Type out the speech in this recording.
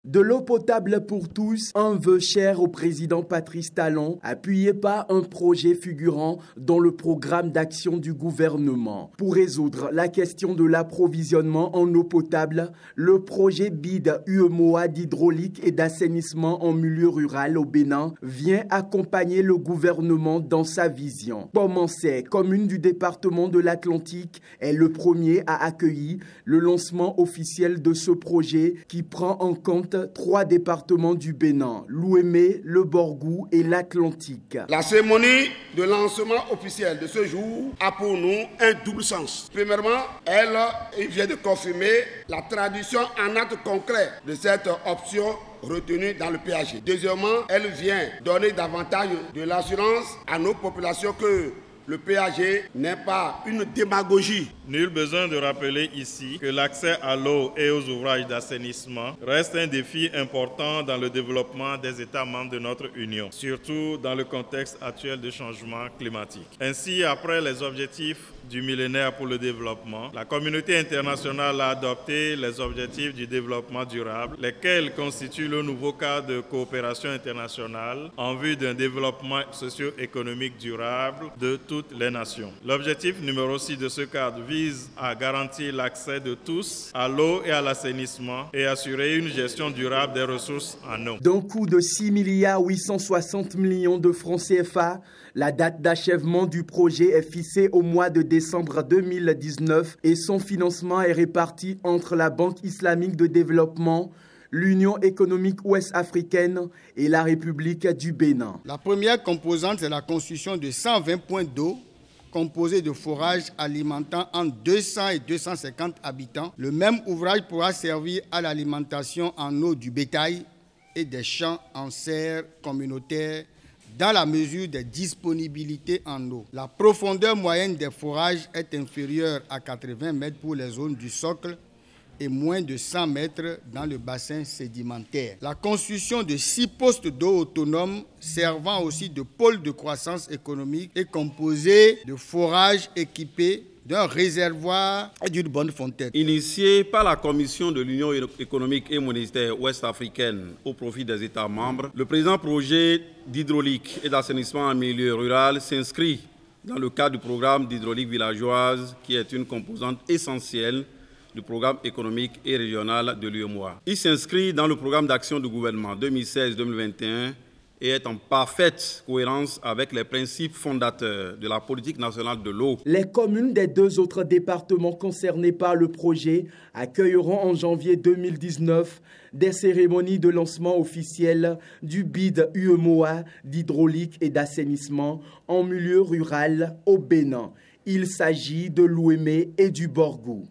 De l'eau potable pour tous, un vœu cher au président Patrice Talon, appuyé par un projet figurant dans le programme d'action du gouvernement. Pour résoudre la question de l'approvisionnement en eau potable, le projet BID UEMOA d'hydraulique et d'assainissement en milieu rural au Bénin vient accompagner le gouvernement dans sa vision. Pomancet, commune du département de l'Atlantique, est le premier à accueillir le lancement officiel de ce projet qui prend en compte 3 départements du Bénin, l'Ouémé, le Borgou et l'Atlantique. La cérémonie de lancement officiel de ce jour a pour nous un double sens. Premièrement, elle vient de confirmer la traduction en acte concret de cette option retenue dans le PAG. Deuxièmement, elle vient donner davantage de l'assurance à nos populations que le PAG n'est pas une démagogie. Nul besoin de rappeler ici que l'accès à l'eau et aux ouvrages d'assainissement reste un défi important dans le développement des États membres de notre Union, surtout dans le contexte actuel de changement climatique. Ainsi, après les objectifs du millénaire pour le développement, la communauté internationale a adopté les objectifs du développement durable, lesquels constituent le nouveau cadre de coopération internationale en vue d'un développement socio-économique durable de toutes les nations. L'objectif numéro 6 de ce cadre vise à garantir l'accès de tous à l'eau et à l'assainissement et assurer une gestion durable des ressources en eau. D'un coût de 6,860 milliards de francs CFA, la date d'achèvement du projet est fixée au mois de décembre 2019 et son financement est réparti entre la Banque islamique de développement, l'Union économique ouest-africaine et la République du Bénin. La première composante, c'est la construction de 120 points d'eau composés de forages alimentant entre 200 et 250 habitants. Le même ouvrage pourra servir à l'alimentation en eau du bétail et des champs en serre communautaires dans la mesure des disponibilités en eau. La profondeur moyenne des forages est inférieure à 80 mètres pour les zones du socle et moins de 100 mètres dans le bassin sédimentaire. La construction de 6 postes d'eau autonomes servant aussi de pôle de croissance économique est composée de forages équipés d'un réservoir et d'une bonne fontaine. Initié par la Commission de l'Union économique et monétaire ouest-africaine au profit des États membres, le présent projet d'hydraulique et d'assainissement en milieu rural s'inscrit dans le cadre du programme d'hydraulique villageoise qui est une composante essentielle du programme économique et régional de l'UEMOA. Il s'inscrit dans le programme d'action du gouvernement 2016-2021 et est en parfaite cohérence avec les principes fondateurs de la politique nationale de l'eau. Les communes des 2 autres départements concernés par le projet accueilleront en janvier 2019 des cérémonies de lancement officielles du BID UEMOA d'hydraulique et d'assainissement en milieu rural au Bénin. Il s'agit de l'Ouémé et du Borgou.